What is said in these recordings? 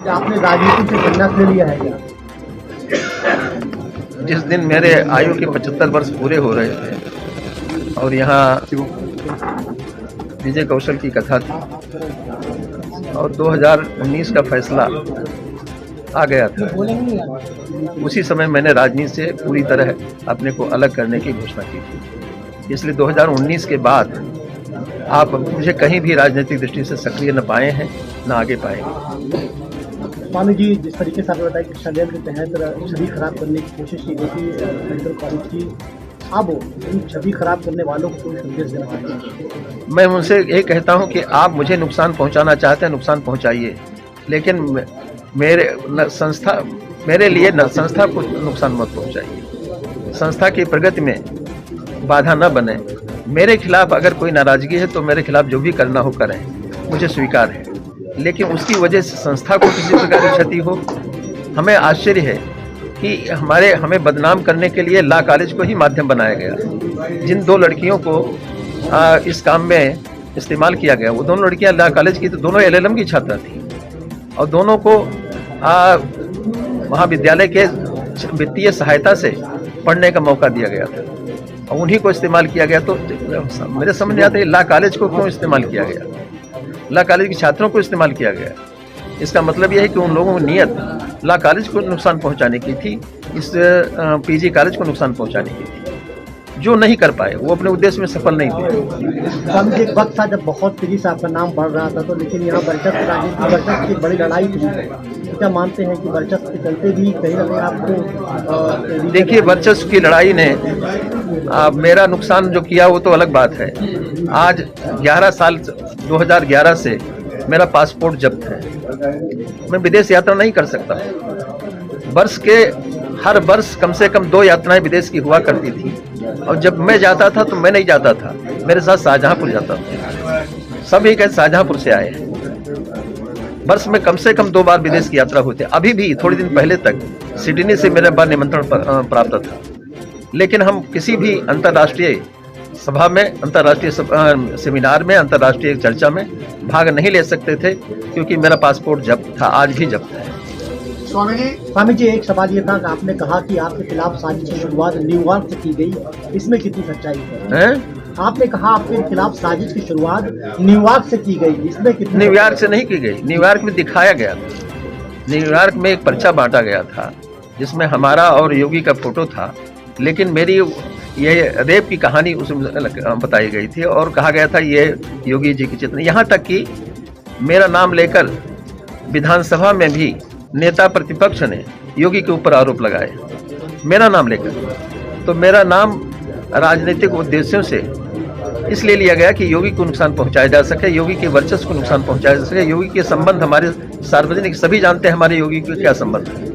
आपने राजनीति से संन्यास ले लिया है क्या? जिस दिन मेरे आयु के 75 वर्ष पूरे हो रहे थे और यहाँ विजय कौशल की कथा थी और 2019 का फैसला आ गया था, उसी समय मैंने राजनीति से पूरी तरह अपने को अलग करने की घोषणा की थी। इसलिए 2019 के बाद आप मुझे कहीं भी राजनीतिक दृष्टि से सक्रिय न पाए हैं, न आगे पाएंगे। स्वामी जी, जिस तरीके से आपने बताया कि षड्यंत्र के तहत छवि खराब करने की कोशिश की गई थी मेडिकल कॉलेज की, अब इन छवि खराब करने वालों को कोई संदेश देना चाहते हैं? मैं उनसे ये कहता हूं कि आप मुझे नुकसान पहुंचाना चाहते हैं, नुकसान पहुंचाइए, लेकिन मेरे लिए संस्था को नुकसान मत पहुंचाइए। संस्था की प्रगति में बाधा न बने। मेरे खिलाफ अगर कोई नाराजगी है तो मेरे खिलाफ जो भी करना हो करें, मुझे स्वीकार है, लेकिन उसकी वजह से संस्था को किसी प्रकार की क्षति हो। हमें आश्चर्य है कि हमें बदनाम करने के लिए लॉ कॉलेज को ही माध्यम बनाया गया। जिन दो लड़कियों को इस काम में इस्तेमाल किया गया, वो दोनों लड़कियां लॉ कॉलेज की, तो दोनों LLM की छात्रा थी और दोनों को महाविद्यालय के वित्तीय सहायता से पढ़ने का मौका दिया गया था और उन्हीं को इस्तेमाल किया गया। तो मेरे समझ नहीं आता है लॉ कॉलेज को क्यों इस्तेमाल किया गया, लॉ कॉलेज के छात्रों को इस्तेमाल किया गया। इसका मतलब यह है कि उन लोगों की नीयत लॉ कॉलेज को नुकसान पहुंचाने की थी, इस PG कॉलेज को नुकसान पहुंचाने की थी, जो नहीं कर पाए। वो अपने उद्देश्य में सफल नहीं थे। स्वामी जी, एक वक्त था जब बहुत तेजी से आपका नाम बढ़ रहा था, तो लेकिन यहाँ वर्चस्व राजनीति, वर्चस्व की बड़ी लड़ाई थी। तो क्या मानते हैं कि वर्चस्व के चलते भी कहीं ना कहीं आपको? देखिए, वर्चस्व की लड़ाई ने मेरा नुकसान जो किया वो तो अलग बात है। आज 11 साल 2011 से मेरा पासपोर्ट जब्त है। मैं विदेश यात्रा नहीं कर सकता। हर वर्ष कम से कम 2 यात्राएं विदेश की हुआ करती थी और जब मैं जाता था तो मैं नहीं जाता था, मेरे साथ शाहजहांपुर जाता था। सभी कहे शाहजहांपुर से आए हैं। वर्ष में कम से कम 2 बार विदेश की यात्रा होती है। अभी भी थोड़ी दिन पहले तक सिडनी से मेरे बार निमंत्रण प्राप्त था, लेकिन हम किसी भी अंतर्राष्ट्रीय सभा में, अंतर्राष्ट्रीय सेमिनार में, अंतर्राष्ट्रीय चर्चा में भाग नहीं ले सकते थे क्योंकि मेरा पासपोर्ट जब्त था, आज भी जब्त है। स्वामी जी, एक सवाल ये था कि आपने कहा कि आपके खिलाफ साजिश की शुरुआत न्यूयॉर्क से की गई, इसमें कितनी सच्चाई है? आपने कहा आपके खिलाफ साजिश की शुरुआत न्यूयॉर्क से की गई, इसमें कितनी? न्यूयॉर्क से नहीं की गई, न्यूयॉर्क में दिखाया गया था। न्यूयॉर्क में एक पर्चा बांटा गया था जिसमें हमारा और योगी का फोटो था, लेकिन मेरी ये रेप की कहानी उसमें बताई गई थी और कहा गया था ये योगी जी की चित्र। यहाँ तक कि मेरा नाम लेकर विधानसभा में भी नेता प्रतिपक्ष ने योगी के ऊपर आरोप लगाए, मेरा नाम लेकर। तो मेरा नाम राजनीतिक उद्देश्यों से इसलिए लिया गया कि योगी को नुकसान पहुंचाया जा सके, योगी के वर्चस्व को नुकसान पहुंचाया जा सके। योगी के संबंध हमारे सार्वजनिक, सभी जानते हैं हमारे योगी के क्या संबंध है।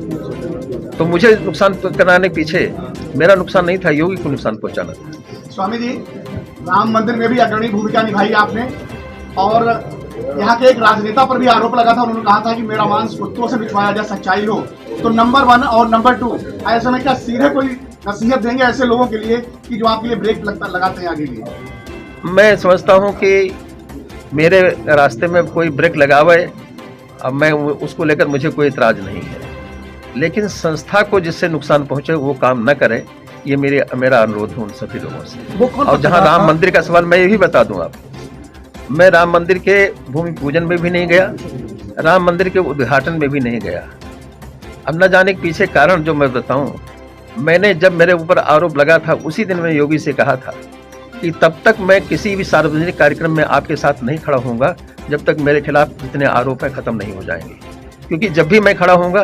तो मुझे नुकसान कराने के पीछे मेरा नुकसान नहीं था, योगी को नुकसान पहुंचाना था। स्वामी जी, राम मंदिर में भी अग्रणी भूमिका निभाई आपने और यहाँ के एक राजनेता पर भी आरोप लगा था। उन्होंने कहा था कि मेरा मांस कुत्तों से बिछवाया जाए, सच्चाई हो। तो नंबर 1 और नंबर 2, ऐसे में क्या सीधे कोई नसीहत देंगे ऐसे लोगों के लिए कि जो आपके लिए ब्रेक लगाते हैं आगे लिए? मैं समझता हूँ कि मेरे रास्ते में कोई ब्रेक लगावे, अब मैं उसको लेकर मुझे कोई इतराज नहीं है, लेकिन संस्था को जिससे नुकसान पहुंचे वो काम न करे, ये मेरा अनुरोध है उन सभी लोगों से। और जहाँ राम मंदिर का सवाल, मैं ये भी बता दूं आपको, मैं राम मंदिर के भूमि पूजन में भी नहीं गया, राम मंदिर के उद्घाटन में भी नहीं गया। अब न जाने के पीछे कारण जो मैं बताऊं, मैंने जब मेरे ऊपर आरोप लगा था उसी दिन मैं योगी से कहा था कि तब तक मैं किसी भी सार्वजनिक कार्यक्रम में आपके साथ नहीं खड़ा होऊंगा जब तक मेरे खिलाफ जितने आरोप हैं खत्म नहीं हो जाएंगे, क्योंकि जब भी मैं खड़ा होऊंगा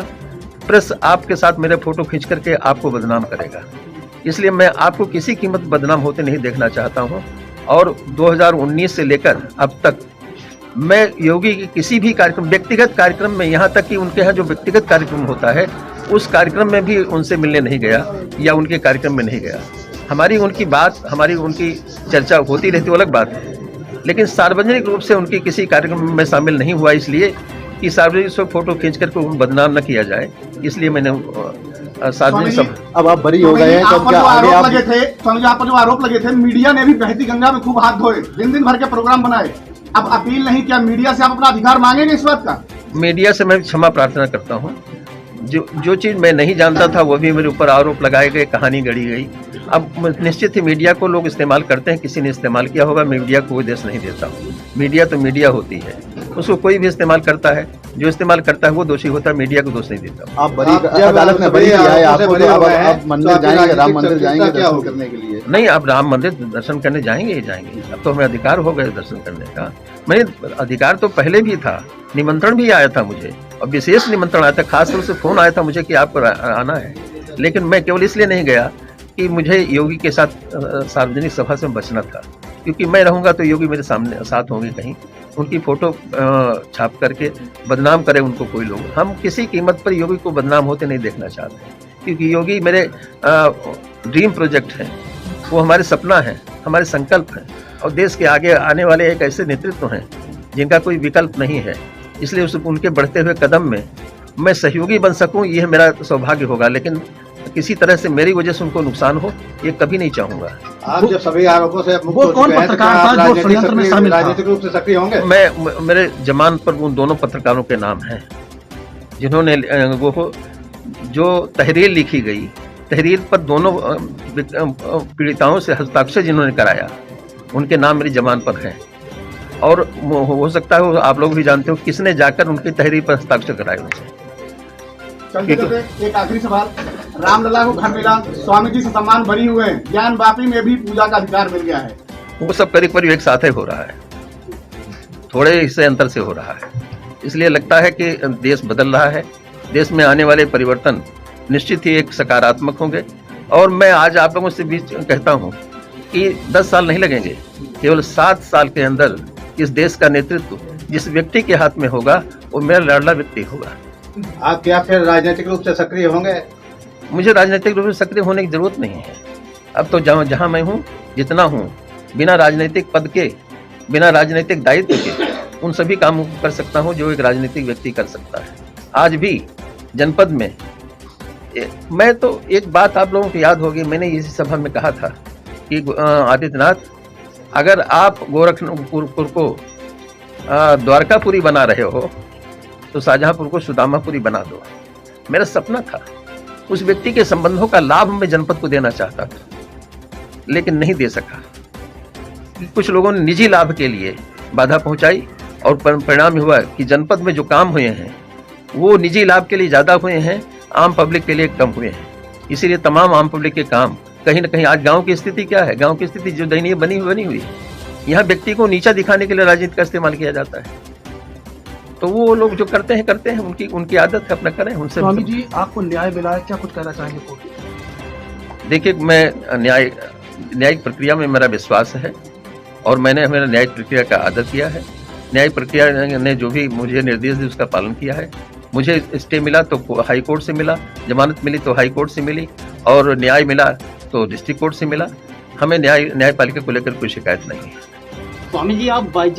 प्रेस आपके साथ मेरे फोटो खींच करके आपको बदनाम करेगा। इसलिए मैं आपको किसी कीमत बदनाम होते नहीं देखना चाहता हूं। और 2019 से लेकर अब तक मैं योगी के किसी भी कार्यक्रम, व्यक्तिगत कार्यक्रम में, यहाँ तक कि उनके यहाँ जो व्यक्तिगत कार्यक्रम होता है उस कार्यक्रम में भी उनसे मिलने नहीं गया या उनके कार्यक्रम में नहीं गया। हमारी उनकी बात, हमारी उनकी चर्चा होती रहती, वो अलग बात है, लेकिन सार्वजनिक रूप से उनकी किसी कार्यक्रम में शामिल नहीं हुआ, इसलिए कि सार्वजनिक से फोटो खींच करके उनको बदनाम न किया जाए, इसलिए मैंने सार्वजनिक सब। अब आप बरी हो गए हैं, तो क्या आगे आप लगे थे? स्वामी जी, आप पर जो आरोप लगे थे, मीडिया ने भी बहती गंगा में खूब हाथ धोए, दिन दिन भर के प्रोग्राम बनाए, अब अपील नहीं किया मीडिया से, आप अपना अधिकार मांगेंगे इस बात का? मीडिया से मैं क्षमा प्रार्थना करता हूँ। जो चीज़ मैं नहीं जानता था वो भी मेरे ऊपर आरोप लगाए गए, कहानी गढ़ी गई। अब निश्चित ही मीडिया को लोग इस्तेमाल करते हैं, किसी ने इस्तेमाल किया होगा, मीडिया को कोई दोष नहीं देता हूँ। मीडिया तो मीडिया होती है, उसको कोई भी इस्तेमाल करता है, जो इस्तेमाल करता है वो दोषी होता है, मीडिया को दोष नहीं देता हूँ। आप अदालत ने बरी किया है आपको, तो अब मंदिर जाएंगे, राम मंदिर जाएंगे दर्शन करने के लिए? नहीं, अब राम मंदिर दर्शन करने जाएंगे ही जाएंगे। अब तो हमें अधिकार हो गया दर्शन करने का। मैंने अधिकार तो पहले भी था, निमंत्रण भी आया था मुझे, और विशेष निमंत्रण आया था, खास तौर से फोन आया था मुझे कि आपको आना है। लेकिन मैं केवल इसलिए नहीं गया कि मुझे योगी के साथ सार्वजनिक सभा से बचना था, क्योंकि मैं रहूंगा तो योगी मेरे सामने साथ होंगे, कहीं उनकी फोटो छाप करके बदनाम करे उनको कोई लोग। हम किसी कीमत पर योगी को बदनाम होते नहीं देखना चाहते, क्योंकि योगी मेरे ड्रीम प्रोजेक्ट है, वो हमारे सपना है, हमारे संकल्प है, और देश के आगे आने वाले एक ऐसे नेतृत्व हैं जिनका कोई विकल्प नहीं है। इसलिए उनके बढ़ते हुए कदम में मैं सहयोगी बन सकूं, यह मेरा सौभाग्य होगा। लेकिन किसी तरह से मेरी वजह से उनको नुकसान हो, ये कभी नहीं चाहूंगा। आप जब सभी आरोपों से मुक्त वो हो कौन चुके हैं, तो पत्रकार क्या था आप जो षड्यंत्र में शामिल था? राजनीतिक रूप से सक्रिय होंगे? मेरे जमानत पर उन दोनों पत्रकारों के नाम हैं जिन्होंने वो जो तहरीर लिखी गई, तहरीर पर दोनों पीड़िताओं से हस्ताक्षर जिन्होंने कराया, उनके नाम मेरी जमानत पर हैं। और हो सकता है आप लोग भी जानते हो किसने जाकर उनकी तहरीर पर हस्ताक्षर कराए उनसे। चलते चलते एक आखिरी सवाल, रामलला को घर मिला, स्वामी जी से सम्मान बरी हुए, ज्ञान वापी में भी पूजा का अधिकार मिल गया है। वो सब करीब करीब एक साथ ही हो रहा है, थोड़े हिस्से अंतर से हो रहा है। इसलिए लगता है कि देश बदल रहा है, देश में आने वाले परिवर्तन निश्चित ही एक सकारात्मक होंगे। और मैं आज आप लोगों से भी कहता हूँ कि 10 साल नहीं लगेंगे, केवल 7 साल के अंदर इस देश का नेतृत्व जिस व्यक्ति के हाथ में होगा वो मेरा लाडला व्यक्ति होगा। आप क्या फिर राजनीतिक रूप से सक्रिय होंगे? मुझे राजनीतिक रूप से सक्रिय होने की जरूरत नहीं है। अब तो जहाँ मैं हूँ, जितना हूँ, बिना राजनीतिक पद के, बिना राजनीतिक दायित्व के उन सभी कामों को कर सकता हूँ जो एक राजनीतिक व्यक्ति कर सकता है। आज भी जनपद में मैं तो एक बात आप लोगों को याद होगी, मैंने इसी सभा में कहा था कि आदित्यनाथ, अगर आप गोरखपुर को द्वारकापुरी बना रहे हो तो शाहजहांपुर को सुदामापुरी बना दो। मेरा सपना था, उस व्यक्ति के संबंधों का लाभ मैं जनपद को देना चाहता था, लेकिन नहीं दे सका। कुछ लोगों ने निजी लाभ के लिए बाधा पहुंचाई और परिणाम हुआ कि जनपद में जो काम हुए हैं वो निजी लाभ के लिए ज्यादा हुए हैं, आम पब्लिक के लिए कम हुए हैं। इसीलिए तमाम आम पब्लिक के काम कहीं ना कहीं, आज गांव की स्थिति क्या है, गांव की स्थिति जो दयनीय बनी हुई है, यहाँ व्यक्ति को नीचा दिखाने के लिए राजनीति का इस्तेमाल किया जाता है। तो वो लोग जो करते हैं उनकी आदत है, अपना करें उनसे। स्वामी जी, आपको न्याय मिला है, क्या कुछ कहना चाहेंगे? देखिए, मैं न्यायिक प्रक्रिया में मेरा विश्वास है और मैंने मेरा न्यायिक प्रक्रिया का आदर किया है। न्यायिक प्रक्रिया ने जो भी मुझे निर्देश दिए उसका पालन किया है। मुझे स्टे मिला तो हाई कोर्ट से मिला, जमानत मिली तो हाई कोर्ट से मिली, और न्याय मिला तो डिस्ट्रिक्ट कोर्ट से मिला। हमें न्यायपालिका को लेकर कोई शिकायत नहीं है। स्वामी जी, आप